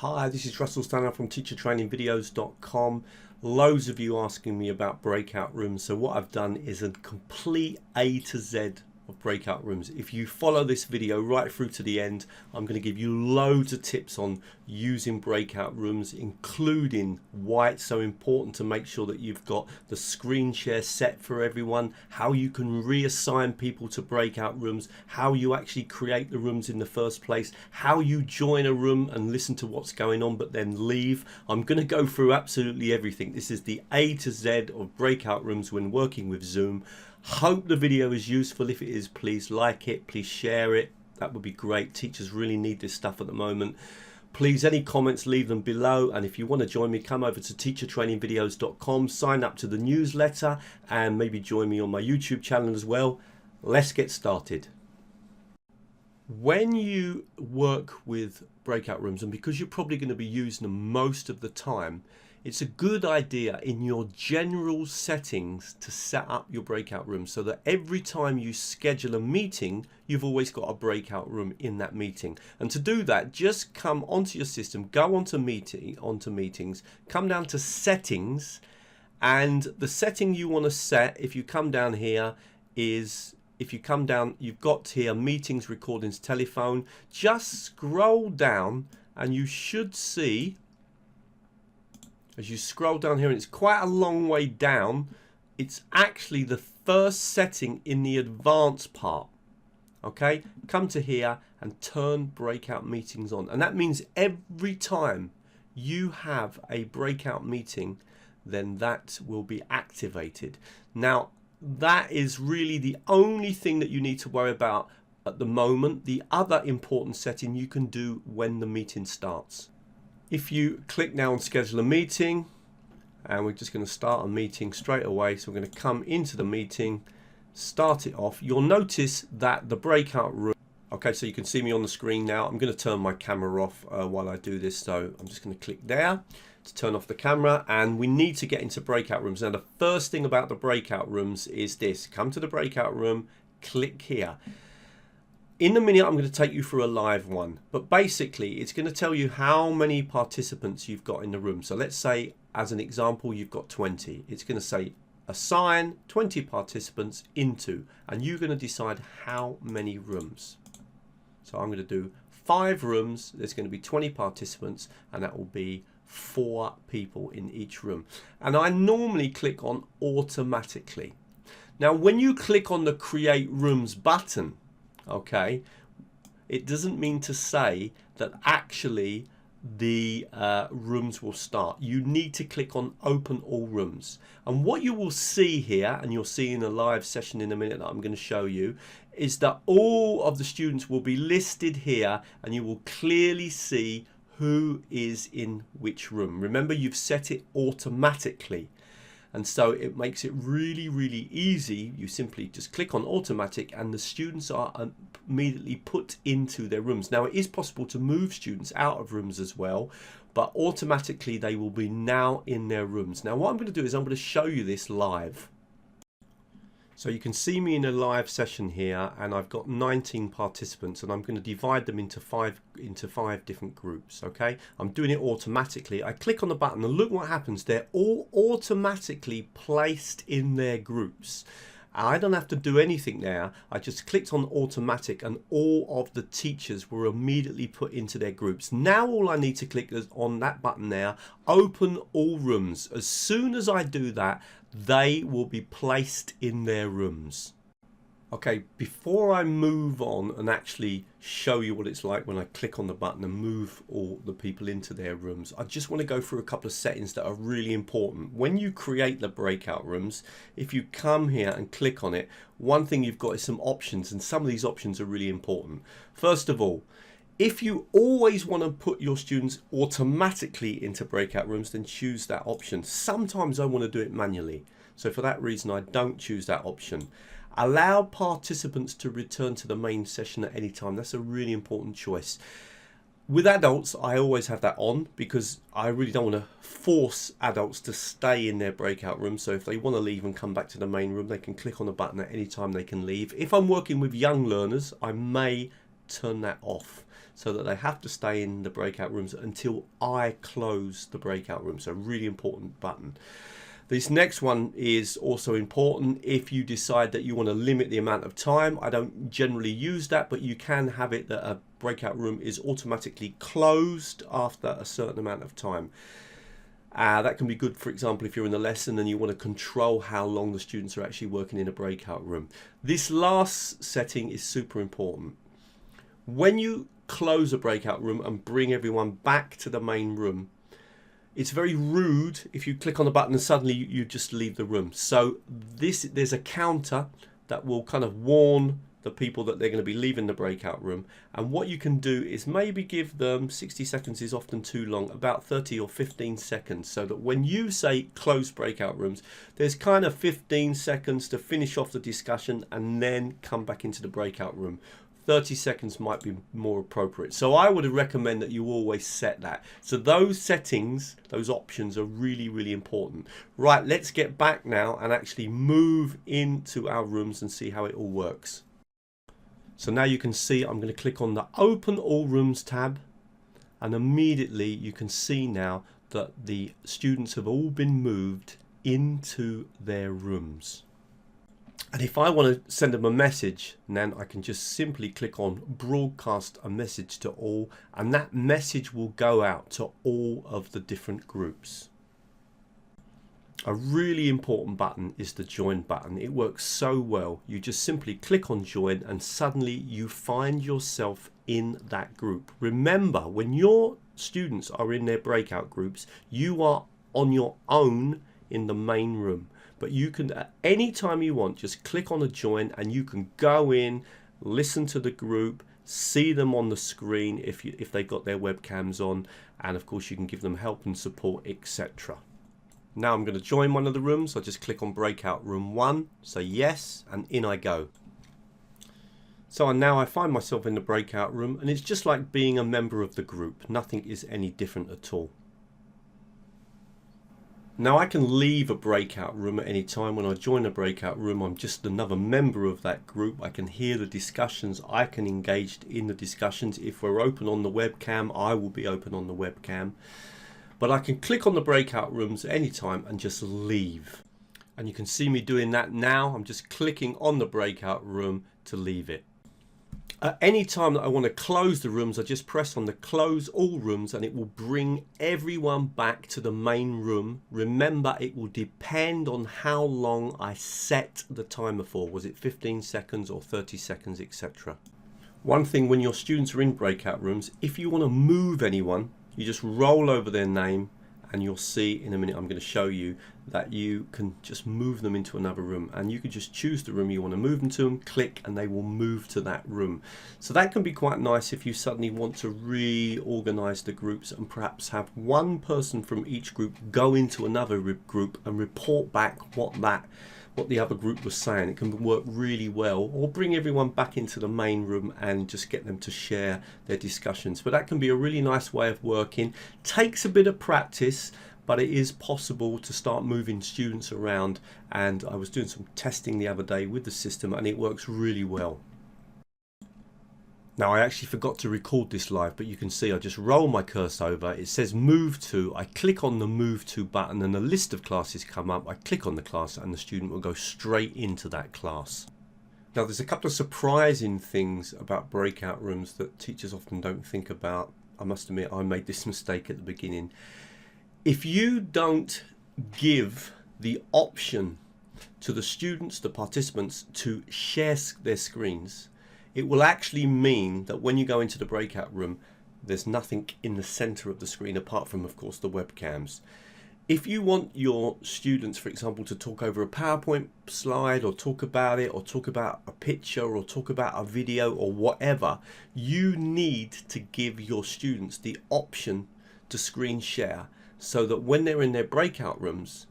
Hi, this is Russell Stanhope from teachertrainingvideos.com. Loads of you asking me about breakout rooms. So what I've done is a complete A to Z of breakout rooms. If you follow this video right through to the end, I'm going to give you loads of tips on using breakout rooms, including why it's so important to make sure that you've got the screen share set for everyone, how you can reassign people to breakout rooms, how you actually create the rooms in the first place, how you join a room and listen to what's going on but then leave. I'm going to go through absolutely everything. This is the A to Z of breakout rooms when working with Zoom. Hope the video is useful. If it is, please like it, please share it. That would be great. Teachers really need this stuff at the moment. Please, any comments, leave them below. And if you want to join me, come over to teachertrainingvideos.com, sign up to the newsletter, and maybe join me on my YouTube channel as well. Let's get started. When you work with breakout rooms, and because you're probably going to be using them most of the time, it's a good idea in your general settings to set up your breakout room so that every time you schedule a meeting, you've always got a breakout room in that meeting. And to do that, just come onto your system, go onto meetings, come down to settings, and the setting you want to set, if you come down here, is if you come down, you've got here meetings, recordings, telephone. Just scroll down and you should see, as you scroll down here, and it's quite a long way down, it's actually the first setting in the advanced part. Okay, come to here and turn breakout meetings on, and that means every time you have a breakout meeting, then that will be activated. Now that is really the only thing that you need to worry about at the moment. The other important setting you can do when the meeting starts. If you click now on schedule a meeting, and we're just going to start a meeting straight away, so we're going to come into the meeting, start it off. You'll notice that the breakout room, okay, so you can see me on the screen now. I'm going to turn my camera off while I do this, so I'm just going to click there to turn off the camera, and we need to get into breakout rooms. Now the first thing about the breakout rooms is this: come to the breakout room, click here. In a minute, I'm going to take you through a live one, but basically it's going to tell you how many participants you've got in the room. So let's say, as an example, you've got 20. It's going to say assign 20 participants into, and you're going to decide how many rooms. So I'm going to do 5 rooms. There's going to be 20 participants, and that will be 4 people in each room. And I normally click on automatically. Now, when you click on the create rooms button, okay, it doesn't mean to say that actually the rooms will start. You need to click on open all rooms, and what you will see here, and you'll see in a live session in a minute that I'm going to show you, is that all of the students will be listed here, and you will clearly see who is in which room. Remember, you've set it automatically. And so it makes it really, really easy. You simply just click on automatic and the students are immediately put into their rooms. Now it is possible to move students out of rooms as well, but automatically they will be now in their rooms. Now what I'm going to do is I'm going to show you this live. So you can see me in a live session here, and I've got 19 participants, and I'm going to divide them into five different groups. Okay, I'm doing it automatically. I click on the button and look what happens. They're all automatically placed in their groups. I don't have to do anything there. I just clicked on automatic and all of the teachers were immediately put into their groups. Now all I need to click is on that button there, open all rooms. As soon as I do that, they will be placed in their rooms. Okay, before I move on and actually show you what it's like when I click on the button and move all the people into their rooms, I just want to go through a couple of settings that are really important. When you create the breakout rooms, if you come here and click on it, one thing you've got is some options, and some of these options are really important. First of all, if you always want to put your students automatically into breakout rooms, then choose that option. Sometimes I want to do it manually, so for that reason I don't choose that option. Allow participants to return to the main session at any time. That's a really important choice. With adults, I always have that on because I really don't want to force adults to stay in their breakout room. So if they want to leave and come back to the main room, they can click on the button at any time they can leave. If I'm working with young learners, I may turn that off. so that they have to stay in the breakout rooms until I close the breakout room. So really important button. This next one is also important if you decide that you want to limit the amount of time. I don't generally use that, but you can have it that a breakout room is automatically closed after a certain amount of time. That can be good, for example, if you're in a lesson and you want to control how long the students are actually working in a breakout room. This last setting is super important. When you close a breakout room and bring everyone back to the main room, it's very rude if you click on the button and suddenly you just leave the room. So there's a counter that will kind of warn the people that they're going to be leaving the breakout room. And what you can do is maybe give them, 60 seconds is often too long, about 30 or 15 seconds, so that when you say close breakout rooms, there's kind of 15 seconds to finish off the discussion and then come back into the breakout room. 30 seconds might be more appropriate. So I would recommend that you always set that. So those settings, those options are really, really important. Right, let's get back now and actually move into our rooms and see how it all works. So now you can see I'm going to click on the Open All Rooms tab, and immediately you can see now that the students have all been moved into their rooms. And if I want to send them a message, then I can just simply click on broadcast a message to all, and that message will go out to all of the different groups. A really important button is the join button. It works so well. You just simply click on join and suddenly you find yourself in that group. Remember, when your students are in their breakout groups, you are on your own in the main room. But you can, at any time you want, just click on a join and you can go in, listen to the group, see them on the screen if they've got their webcams on, and of course you can give them help and support, etc. Now I'm going to join one of the rooms. I just click on breakout room 1, say yes, and in I go. So now I find myself in the breakout room, and it's just like being a member of the group. Nothing is any different at all. Now I can leave a breakout room at any time. When I join a breakout room, I'm just another member of that group. I can hear the discussions. I can engage in the discussions. If we're open on the webcam, I will be open on the webcam. But I can click on the breakout rooms at any time and just leave. And you can see me doing that now. I'm just clicking on the breakout room to leave it. At any time that I want to close the rooms, I just press on the close all rooms and it will bring everyone back to the main room. Remember, it will depend on how long I set the timer for. Was it 15 seconds or 30 seconds, etc. One thing when your students are in breakout rooms, if you want to move anyone, you just roll over their name and you'll see in a minute, I'm going to show you that you can just move them into another room, and you can just choose the room you want to move them to, click, and they will move to that room. So that can be quite nice if you suddenly want to reorganize the groups and perhaps have one person from each group go into another group and report back what the other group was saying. It can work really well, or bring everyone back into the main room and just get them to share their discussions. But that can be a really nice way of working. Takes a bit of practice, but it is possible to start moving students around, and I was doing some testing the other day with the system and it works really well. Now I actually forgot to record this live, but you can see I just roll my cursor over. It says move to. I click on the move to button and a list of classes come up. I click on the class and the student will go straight into that class. Now there's a couple of surprising things about breakout rooms that teachers often don't think about. I must admit I made this mistake at the beginning. If you don't give the option to the students, the participants, to share their screens, it will actually mean that when you go into the breakout room, there's nothing in the center of the screen apart from, of course, the webcams. If you want your students, for example, to talk over a PowerPoint slide or talk about it or talk about a picture or talk about a video or whatever, you need to give your students the option to screen share, so that when they're in their breakout rooms,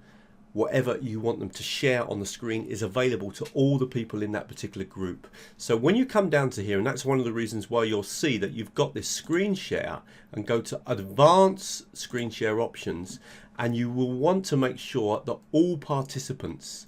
whatever you want them to share on the screen is available to all the people in that particular group. So when you come down to here, and that's one of the reasons why you'll see that you've got this screen share, and go to advanced screen share options, and you will want to make sure that all participants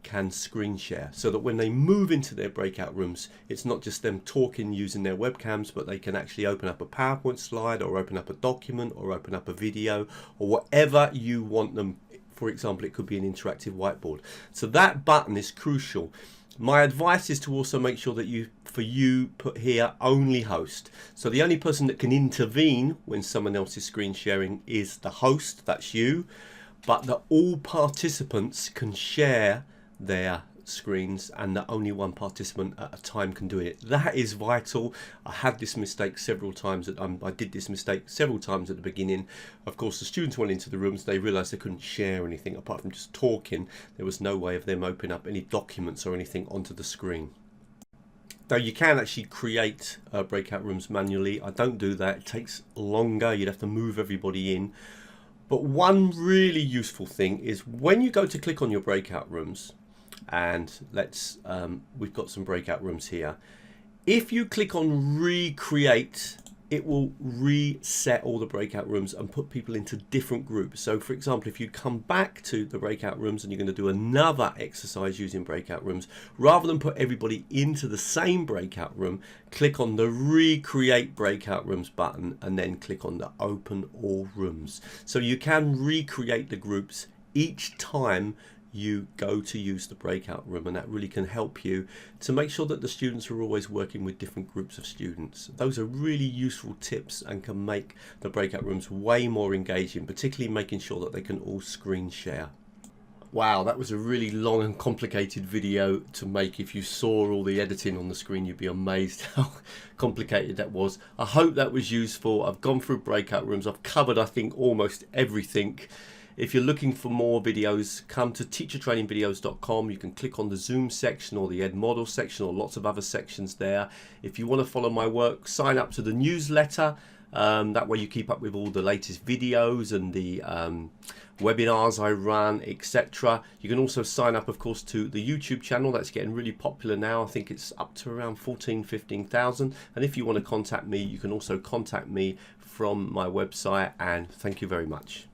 can screen share, so that when they move into their breakout rooms, it's not just them talking using their webcams, but they can actually open up a PowerPoint slide, or open up a document, or open up a video, or whatever you want them. For example, it could be an interactive whiteboard. So that button is crucial. My advice is to also make sure that you put here only host. So the only person that can intervene when someone else is screen sharing is the host, that's you, but that all participants can share their screens and that only one participant at a time can do it. That is vital. I had this mistake several times. I did this mistake several times at the beginning. Of course, the students went into the rooms, they realized they couldn't share anything apart from just talking. There was no way of them opening up any documents or anything onto the screen. Now you can actually create breakout rooms manually. I don't do that. It takes longer. You'd have to move everybody in. But one really useful thing is when you go to click on your breakout rooms, and we've got some breakout rooms here. If you click on recreate, it will reset all the breakout rooms and put people into different groups. So for example, if you come back to the breakout rooms and you're going to do another exercise using breakout rooms, rather than put everybody into the same breakout room, click on the recreate breakout rooms button and then click on the open all rooms. So you can recreate the groups each time you go to use the breakout room, and that really can help you to make sure that the students are always working with different groups of students. Those are really useful tips and can make the breakout rooms way more engaging, particularly making sure that they can all screen share. Wow, that was a really long and complicated video to make. If you saw all the editing on the screen, you'd be amazed how complicated that was. I hope that was useful. I've gone through breakout rooms. I've covered, I think, almost everything. If you're looking for more videos, come to teachertrainingvideos.com. You can click on the Zoom section or the Ed Model section or lots of other sections there. If you want to follow my work, sign up to the newsletter. That way you keep up with all the latest videos and the webinars I run, etc. You can also sign up, of course, to the YouTube channel. That's getting really popular now. I think it's up to around 15,000. And if you want to contact me, you can also contact me from my website. And thank you very much.